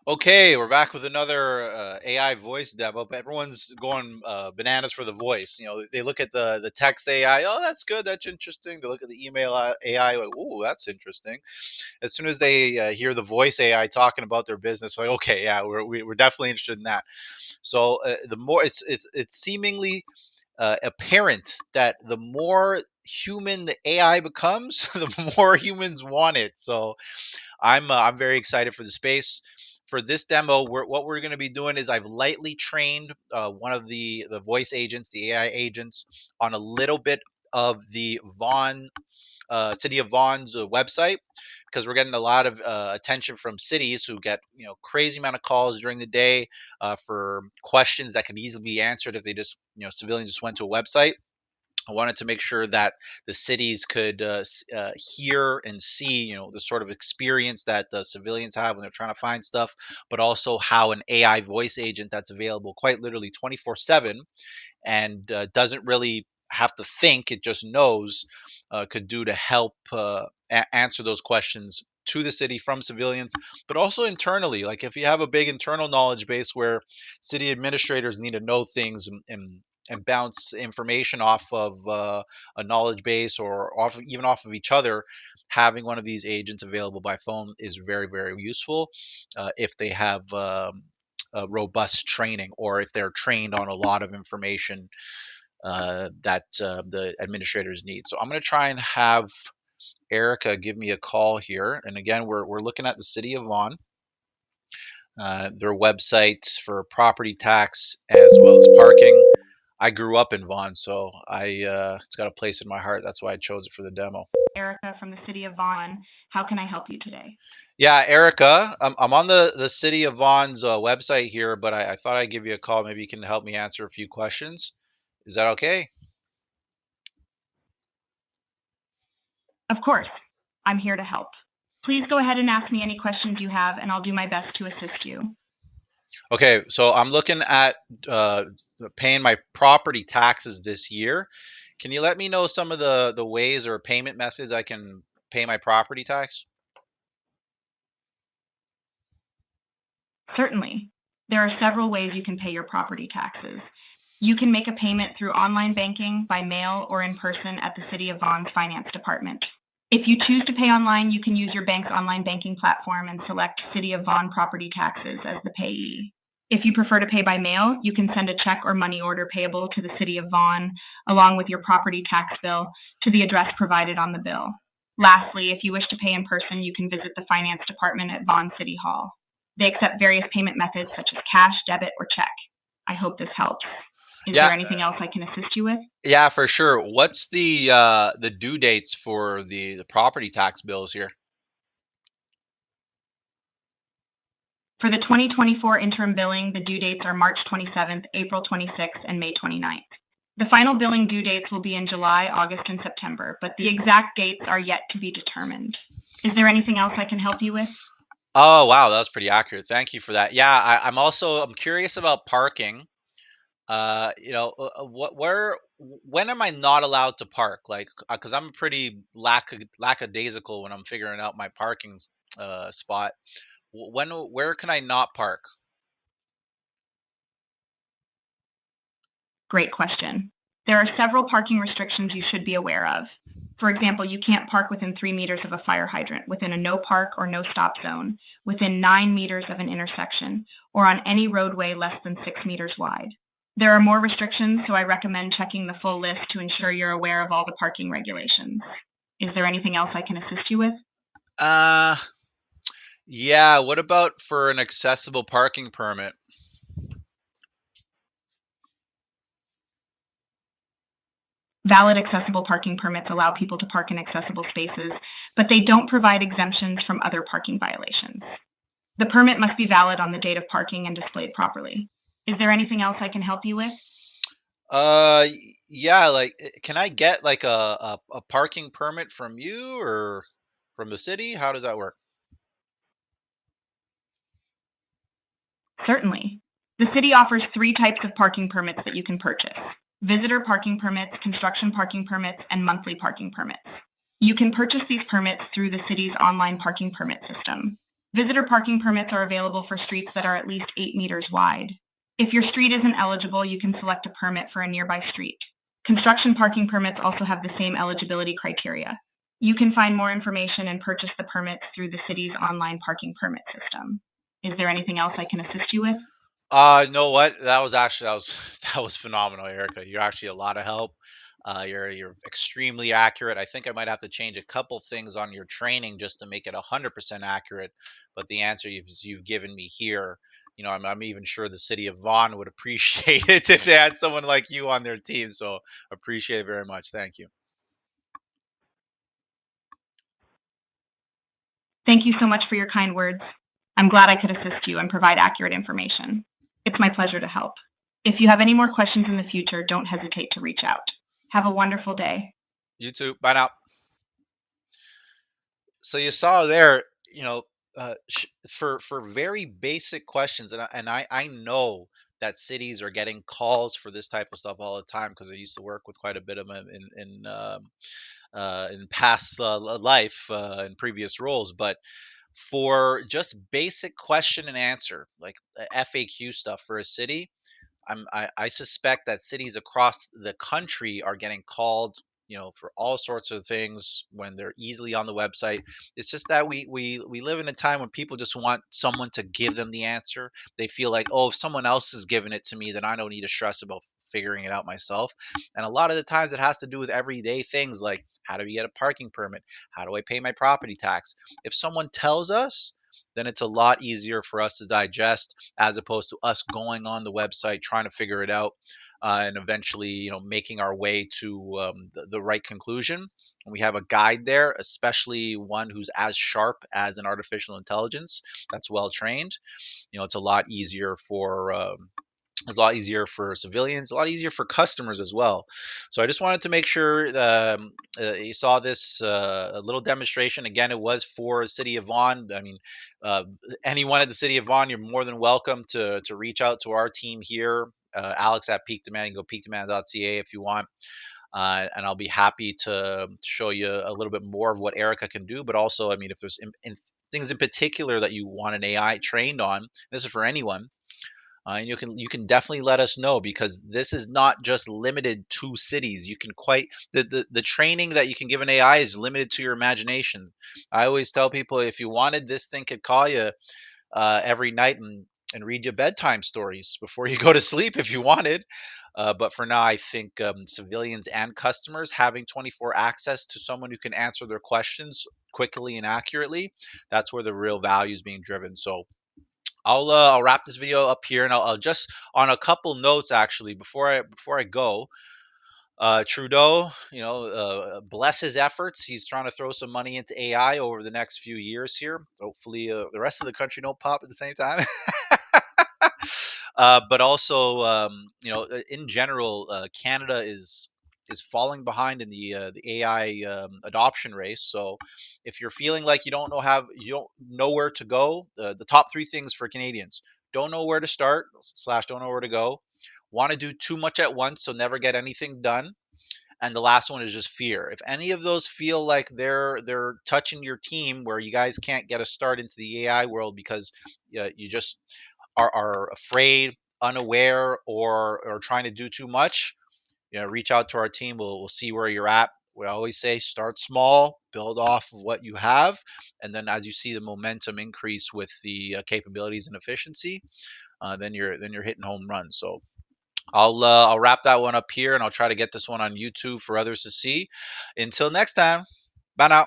Okay, we're back with another AI voice demo. But everyone's going bananas for the voice. They look at the text AI. Oh, that's good. That's interesting. They look at the email AI. Like, ooh, that's interesting. As soon as they hear the voice AI talking about their business, like, okay, yeah, we're definitely interested in that. So the more it's seemingly apparent that the more human the AI becomes, the more humans want it. So I'm very excited for the space. For this demo, what we're going to be doing is I've lightly trained one of the voice agents, the AI agents, on a little bit of the Vaughan city of Vaughan's website, because we're getting a lot of attention from cities who get crazy amount of calls during the day for questions that can easily be answered if they just civilians just went to a website. I wanted to make sure that the cities could hear and see, the sort of experience that civilians have when they're trying to find stuff, but also how an AI voice agent that's available quite literally 24/7 and doesn't really have to think, it just knows, could do to help answer those questions to the city from civilians, but also internally. Like if you have a big internal knowledge base where city administrators need to know things and bounce information off of a knowledge base or even off of each other, having one of these agents available by phone is very, very useful if they have robust training, or if they're trained on a lot of information that the administrators need. So I'm going to try and have Erica give me a call here. And again, we're looking at the city of Vaughan, their websites for property tax as well as parking. I grew up in Vaughan, so it's got a place in my heart. That's why I chose it for the demo. Erica from the city of Vaughan. How can I help you today? Yeah, Erica, I'm on the city of Vaughan's website here, but I thought I'd give you a call. Maybe you can help me answer a few questions. Is that okay? Of course, I'm here to help. Please go ahead and ask me any questions you have, and I'll do my best to assist you. Okay, so I'm looking at uh, paying my property taxes this year. Can you let me know some of the ways or payment methods I can pay my property tax? Certainly. There are several ways you can pay your property taxes. You can make a payment through online banking, by mail, or in person at the City of Vaughan's Finance Department. If you choose to pay online, you can use your bank's online banking platform and select City of Vaughan Property Taxes as the payee. If you prefer to pay by mail, you can send a check or money order payable to the City of Vaughan, along with your property tax bill, to the address provided on the bill. Lastly, if you wish to pay in person, you can visit the Finance Department at Vaughan City Hall. They accept various payment methods such as cash, debit, or check. I hope this helps. Is Yeah, there anything else I can assist you with? yeah, for sure. What's the due dates for the property tax bills here? For the 2024 interim billing, the due dates are March 27th, April 26th, and May 29th. The final billing due dates will be in July, August, and September, but the exact dates are yet to be determined. Is there anything else I can help you with? Oh, wow, that was pretty accurate. Thank you for that. Yeah, I'm curious about parking. When am I not allowed to park? Like, because I'm pretty lackadaisical when I'm figuring out my parking spot. Where can I not park? Great question. There are several parking restrictions you should be aware of. For example, you can't park within 3 meters of a fire hydrant, within a no park or no stop zone, within 9 meters of an intersection, or on any roadway less than 6 meters wide. There are more restrictions, so I recommend checking the full list to ensure you're aware of all the parking regulations. Is there anything else I can assist you with? Uh, yeah. What about for an accessible parking permit? Valid accessible parking permits allow people to park in accessible spaces, but they don't provide exemptions from other parking violations. The permit must be valid on the date of parking and displayed properly. Is there anything else I can help you with? Yeah. Like, can I get like a parking permit from you or from the city? How does that work? Certainly. The city offers 3 types of parking permits that you can purchase: visitor parking permits, construction parking permits, and monthly parking permits. You can purchase these permits through the city's online parking permit system. Visitor parking permits are available for streets that are at least 8 meters wide. If your street isn't eligible, you can select a permit for a nearby street. Construction parking permits also have the same eligibility criteria. You can find more information and purchase the permits through the city's online parking permit system. Is there anything else I can assist you with? You know what? That was phenomenal, Erica. You're actually a lot of help. You're extremely accurate. I think I might have to change a couple things on your training just to make it 100% accurate. But the answer you've given me here, I'm even sure the city of Vaughan would appreciate it if they had someone like you on their team. So appreciate it very much. Thank you. Thank you so much for your kind words. I'm glad I could assist you and provide accurate information. It's my pleasure to help. If you have any more questions in the future, don't hesitate to reach out. Have a wonderful day. You too. Bye now. So you saw there, you know, for very basic questions, and I know that cities are getting calls for this type of stuff all the time because I used to work with quite a bit of them in past life in previous roles, but for just basic question and answer like FAQ stuff for a city, I suspect that cities across the country are getting called, for all sorts of things when they're easily on the website. It's just that we live in a time when people just want someone to give them the answer. They feel like, oh, if someone else is giving it to me, then I don't need to stress about figuring it out myself. And a lot of the times it has to do with everyday things like how do we get a parking permit? How do I pay my property tax? If someone tells us, then it's a lot easier for us to digest as opposed to us going on the website trying to figure it out, and eventually making our way to the right conclusion. And we have a guide there, especially one who's as sharp as an artificial intelligence that's well trained. It's a lot easier for civilians, a lot easier for customers as well. So I just wanted to make sure you saw this a little demonstration. Again, it was for the city of Vaughan. I mean, uh, anyone at the city of Vaughan, you're more than welcome to reach out to our team here. Alex at Peak Demand. You can go peakdemand.ca if you want. And I'll be happy to show you a little bit more of what Erica can do. But also, I mean, if there's things in particular that you want an AI trained on, this is for anyone. And you can definitely let us know because this is not just limited to cities. You can quite the training that you can give an AI is limited to your imagination. I always tell people if you wanted, this thing could call you every night and read you bedtime stories before you go to sleep if you wanted. But for now, I think civilians and customers having 24 access to someone who can answer their questions quickly and accurately, that's where the real value is being driven. So I'll wrap this video up here, and I'll just on a couple notes actually before I go. Trudeau, bless his efforts. He's trying to throw some money into AI over the next few years here. Hopefully, the rest of the country don't pop at the same time. But also, in general, Canada is falling behind in the AI adoption race. So, if you're feeling like you don't know where to go, the top three things for Canadians: don't know where to start / don't know where to go, want to do too much at once, so never get anything done, and the last one is just fear. If any of those feel like they're touching your team, where you guys can't get a start into the AI world because you just are afraid, unaware, or trying to do too much, reach out to our team. We'll see where you're at. We always say start small, build off of what you have, and then as you see the momentum increase with the capabilities and efficiency, then you're hitting home runs. So I'll wrap that one up here, and I'll try to get this one on YouTube for others to see. Until next time, bye now.